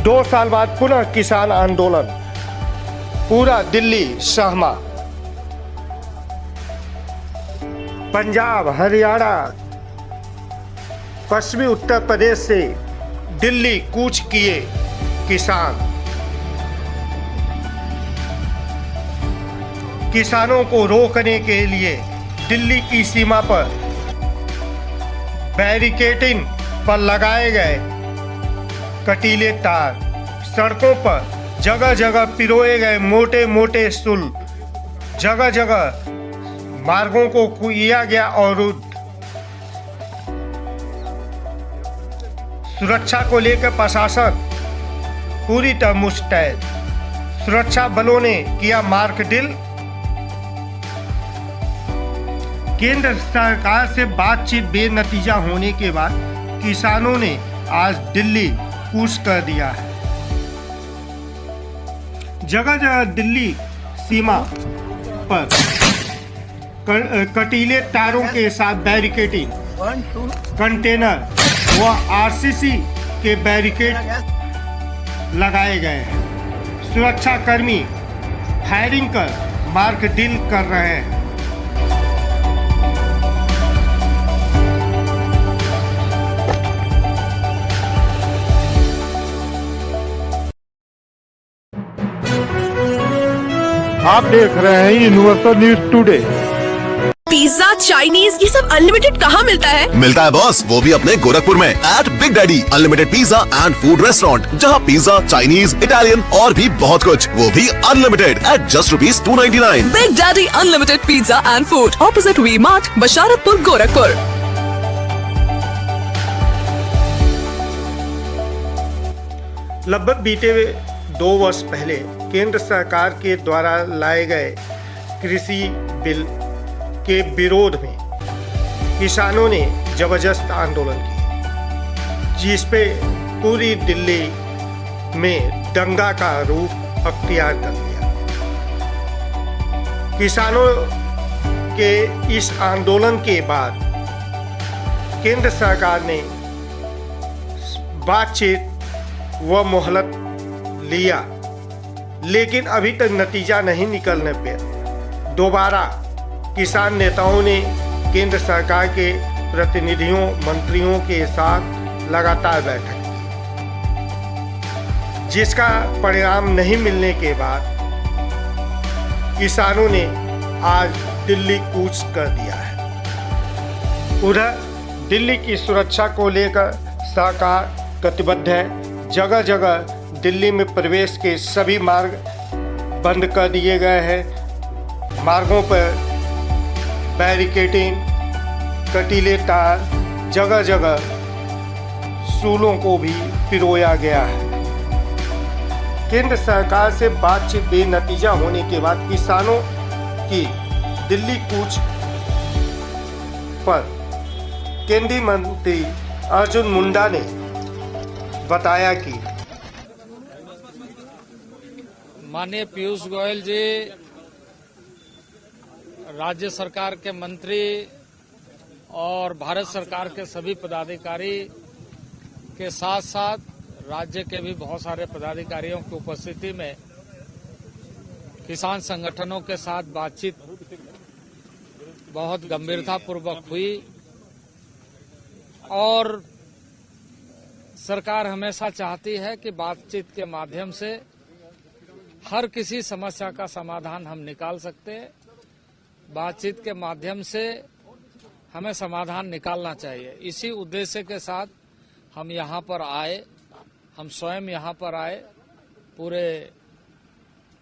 2 साल बाद पुनः किसान आंदोलन, पूरा दिल्ली सहमा। पंजाब, हरियाणा, पश्चिमी उत्तर प्रदेश से दिल्ली कूच किए किसान। किसानों को रोकने के लिए दिल्ली की सीमा पर बैरिकेडिंग पर लगाए गए कटीले तार, सड़कों पर जगह जगह पिरोए गए मोटे मोटे सुल, जगह जगह मार्गों को किया गया अवरुद्ध। सुरक्षा को लेकर प्रशासन पूरी तरह मुस्तैद। सुरक्षा बलों ने किया मार्क ड्रिल। केंद्र सरकार से बातचीत बेनतीजा होने के बाद किसानों ने आज दिल्ली कूच कर दिया है। जगह जगह दिल्ली सीमा पर कटीले तारों के साथ बैरिकेडिंग, कंटेनर व आरसीसी के बैरिकेड लगाए गए हैं। सुरक्षा कर्मी फायरिंग कर मार्क ड्रिल कर रहे हैं। आप देख रहे हैं universal news today. Pizza, Chinese, ये सब अनलिमिटेड कहाँ मिलता है? मिलता है बॉस, वो भी अपने गोरखपुर में at big daddy unlimited pizza and food restaurant, जहाँ पिज्जा, चाइनीज, इटालियन और भी बहुत कुछ, वो भी unlimited at just ₹299। Big daddy unlimited pizza and food, opposite V Mart, Basharatpur, Gorakhpur. लगभग बीते 2 वर्ष पहले केंद्र सरकार के द्वारा लाए गए कृषि बिल के विरोध में किसानों ने जबरदस्त आंदोलन किया, जिस पे पूरी दिल्ली में दंगा का रूप अख्तियार कर लिया। किसानों के इस आंदोलन के बाद केंद्र सरकार ने बातचीत व मोहलत लिया, लेकिन अभी तक नतीजा नहीं निकलने पे दोबारा किसान नेताओं ने केंद्र सरकार के प्रतिनिधियों, मंत्रियों के साथ लगातार बैठक की, जिसका परिणाम नहीं मिलने के बाद किसानों ने आज दिल्ली कूच कर दिया है। उधर दिल्ली की सुरक्षा को लेकर सरकार प्रतिबद्ध है। जगह जगह दिल्ली में प्रवेश के सभी मार्ग बंद कर दिए गए हैं। मार्गों पर बैरिकेडिंग, कटीले तार, जगह जगह सूलों को भी पिरोया गया है। केंद्र सरकार से बातचीत बेनतीजा होने के बाद किसानों की दिल्ली कूच पर केंद्रीय मंत्री अर्जुन मुंडा ने बताया कि माननीय पीयूष गोयल जी, राज्य सरकार के मंत्री और भारत सरकार के सभी पदाधिकारी के साथ साथ राज्य के भी बहुत सारे पदाधिकारियों की उपस्थिति में किसान संगठनों के साथ बातचीत बहुत गंभीरतापूर्वक हुई और सरकार हमेशा चाहती है कि बातचीत के माध्यम से हर किसी समस्या का समाधान हम निकाल सकते हैं। बातचीत के माध्यम से हमें समाधान निकालना चाहिए। इसी उद्देश्य के साथ हम यहाँ पर आए, हम स्वयं यहाँ पर आए पूरे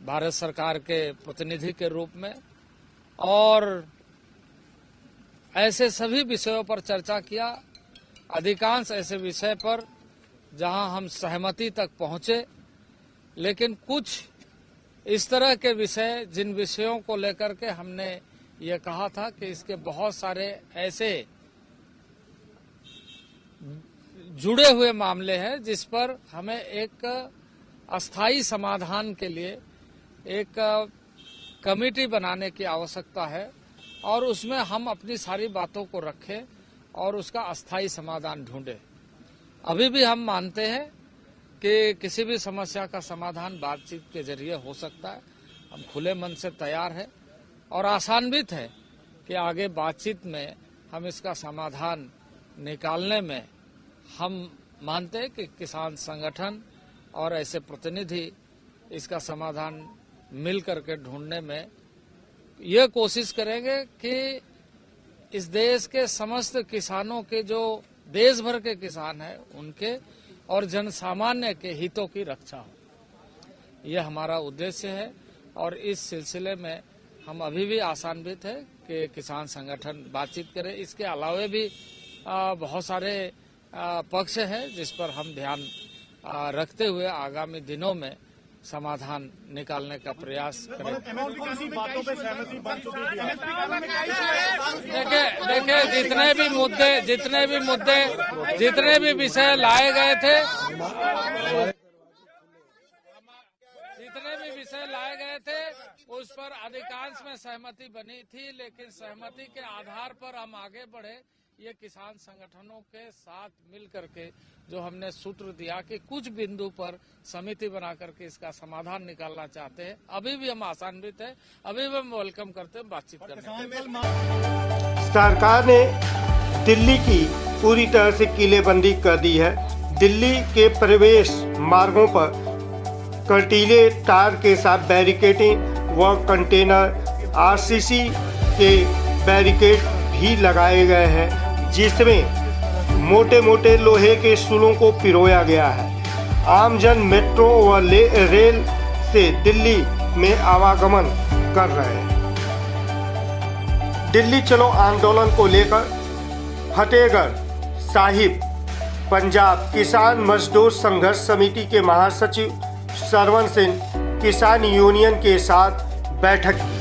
भारत सरकार के प्रतिनिधि के रूप में, और ऐसे सभी विषयों पर चर्चा किया। अधिकांश ऐसे विषय पर जहां हम सहमति तक पहुंचे, लेकिन कुछ इस तरह के विषय जिन विषयों को लेकर के हमने ये कहा था कि इसके बहुत सारे ऐसे जुड़े हुए मामले हैं जिस पर हमें एक अस्थायी समाधान के लिए एक कमेटी बनाने की आवश्यकता है और उसमें हम अपनी सारी बातों को रखें और उसका अस्थायी समाधान ढूंढें। अभी भी हम मानते हैं कि किसी भी समस्या का समाधान बातचीत के जरिए हो सकता है। हम खुले मन से तैयार है और आशान्वित है कि आगे बातचीत में हम इसका समाधान निकालने में हम मानते हैं कि किसान संगठन और ऐसे प्रतिनिधि इसका समाधान मिल करके ढूंढने में यह कोशिश करेंगे कि इस देश के समस्त किसानों के, जो देश भर के किसान हैं, उनके और जन सामान्य के हितों की रक्षा हो। यह हमारा उद्देश्य है और इस सिलसिले में हम अभी भी आशान्वित है कि किसान संगठन बातचीत करें। इसके अलावा भी बहुत सारे पक्ष हैं जिस पर हम ध्यान रखते हुए आगामी दिनों में समाधान निकालने का प्रयास करें। देखिए जितने भी विषय लाए गए थे, उस पर अधिकांश में सहमति बनी थी, लेकिन सहमति के आधार पर हम आगे बढ़े। ये किसान संगठनों के साथ मिल करके जो हमने सूत्र दिया कि कुछ बिंदु पर समिति बना करके इसका समाधान निकालना चाहते हैं। अभी भी हम आशान्वित है, अभी भी हम वेलकम करते हैं बातचीत करने। सरकार ने दिल्ली की पूरी तरह से किलेबंदी कर दी है। दिल्ली के प्रवेश मार्गों पर कंटीले तार के साथ बैरिकेडिंग व कंटेनर आरसीसी के बैरिकेड भी लगाए गए हैं, जिसमें मोटे मोटे लोहे के सूलों को पिरोया गया है। आमजन मेट्रो व रेल से दिल्ली में आवागमन कर रहे हैं। दिल्ली चलो आंदोलन को लेकर फतेहगढ़ साहिब पंजाब किसान मजदूर संघर्ष समिति के महासचिव सरवण सिंह किसान यूनियन के साथ बैठक की।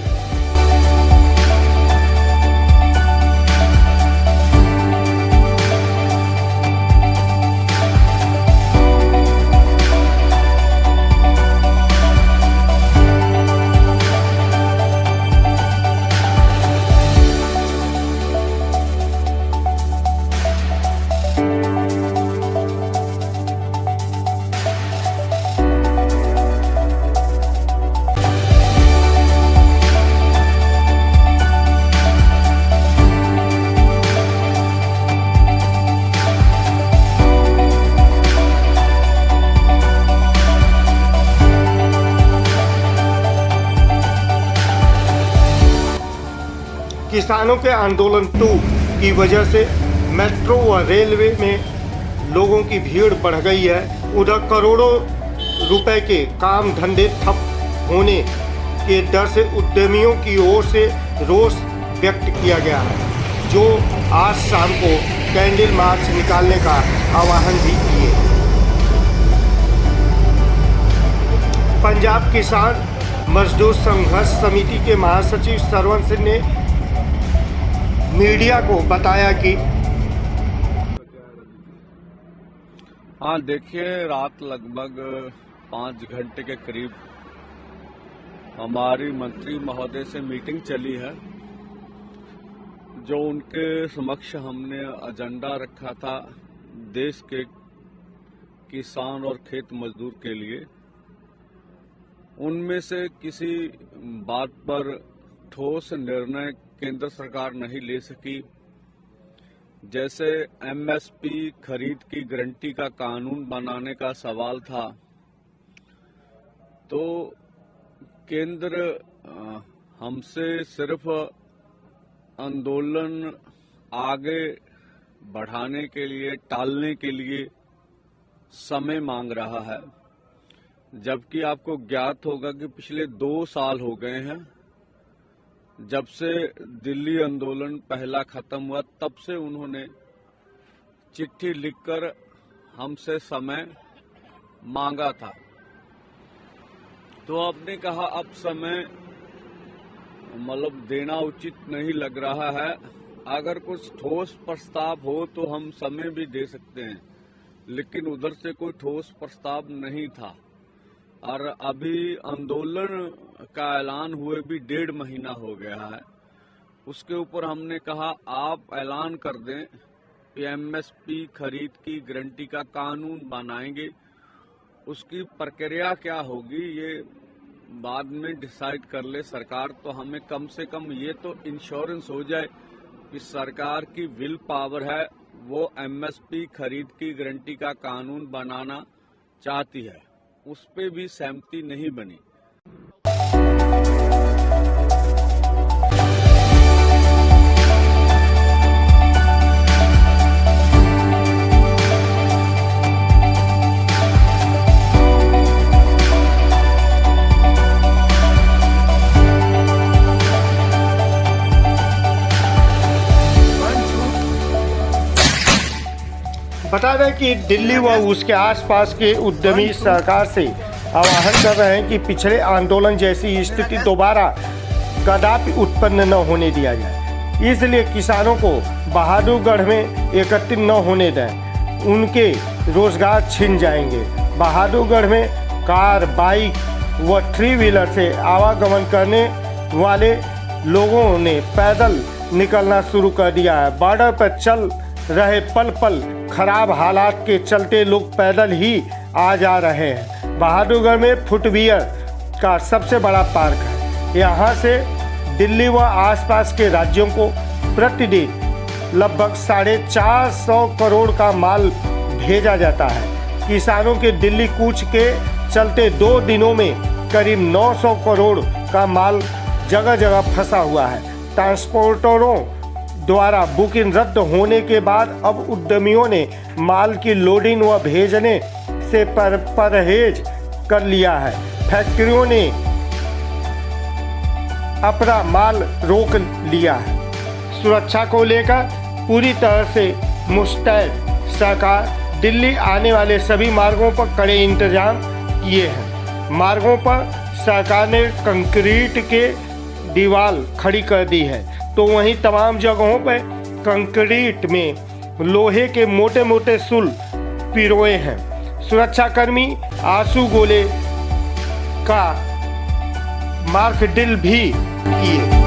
किसानों के आंदोलन 2 की वजह से मेट्रो व रेलवे में लोगों की भीड़ बढ़ गई है। उधर करोड़ों रुपए के काम धंधे ठप होने के डर से उद्यमियों की ओर से रोष व्यक्त किया गया है, जो आज शाम को कैंडल मार्च निकालने का आह्वान भी किए। पंजाब किसान मजदूर संघर्ष समिति के महासचिव सरवण सिंह ने मीडिया को बताया कि हाँ, देखिए, रात लगभग 5 घंटे के करीब हमारी मंत्री महोदय से मीटिंग चली है, जो उनके समक्ष हमने एजेंडा रखा था देश के किसान और खेत मजदूर के लिए। उनमें से किसी बात पर ठोस निर्णय केंद्र सरकार नहीं ले सकी। जैसे एमएसपी खरीद की गारंटी का कानून बनाने का सवाल था, तो केंद्र हमसे सिर्फ आंदोलन आगे बढ़ाने के लिए, टालने के लिए समय मांग रहा है, जबकि आपको ज्ञात होगा कि पिछले 2 साल हो गए हैं जब से दिल्ली आंदोलन पहला खत्म हुआ। तब से उन्होंने चिट्ठी लिखकर हमसे समय मांगा था। तो आपने कहा अब समय देना उचित नहीं लग रहा है। अगर कुछ ठोस प्रस्ताव हो तो हम समय भी दे सकते हैं, लेकिन उधर से कोई ठोस प्रस्ताव नहीं था। और अभी आंदोलन का ऐलान हुए भी 1.5 महीना हो गया है। उसके ऊपर हमने कहा आप ऐलान कर दें कि एमएसपी खरीद की गारंटी का कानून बनाएंगे उसकी प्रक्रिया क्या होगी ये बाद में डिसाइड कर ले सरकार। तो हमें कम से कम ये तो इंश्योरेंस हो जाए कि सरकार की विल पावर है, वो एमएसपी खरीद की गारंटी का कानून बनाना चाहती है, उस पे भी सहमति नहीं बनी। बता दें कि दिल्ली व उसके आसपास के उद्यमी सरकार से आह्वान कर रहे हैं कि पिछले आंदोलन जैसी स्थिति दोबारा कदापि उत्पन्न न होने दिया जाए। इसलिए किसानों को बहादुरगढ़ में एकत्रित न होने दें, उनके रोजगार छिन जाएंगे। बहादुरगढ़ में कार, बाइक व 3 व्हीलर से आवागमन करने वाले लोगों ने पैदल निकलना शुरू कर दिया है। बॉर्डर पर चल रहे पल पल खराब हालात के चलते लोग पैदल ही आ जा रहे हैं। बहादुरगढ़ में फुटवियर का सबसे बड़ा पार्क है। यहाँ से दिल्ली व आसपास के राज्यों को प्रतिदिन लगभग 450 करोड़ का माल भेजा जाता है। किसानों के दिल्ली कूच के चलते 2 दिनों में करीब 900 करोड़ का माल जगह जगह फंसा हुआ है। ट्रांसपोर्टरों द्वारा बुकिंग रद्द होने के बाद अब उद्यमियों ने माल की लोडिंग व भेजने से परहेज कर लिया है। फैक्ट्रियों ने अपना माल रोक लिया है। सुरक्षा को लेकर पूरी तरह से मुस्तैद सरकार दिल्ली आने वाले सभी मार्गों पर कड़े इंतजाम किए हैं। मार्गों पर सरकार ने कंक्रीट के दीवार खड़ी कर दी है, तो वहीं तमाम जगहों पर कंक्रीट में लोहे के मोटे मोटे सुल पिरोए हैं। सुरक्षाकर्मी आंसू गोले का मार्क ड्रिल भी किए।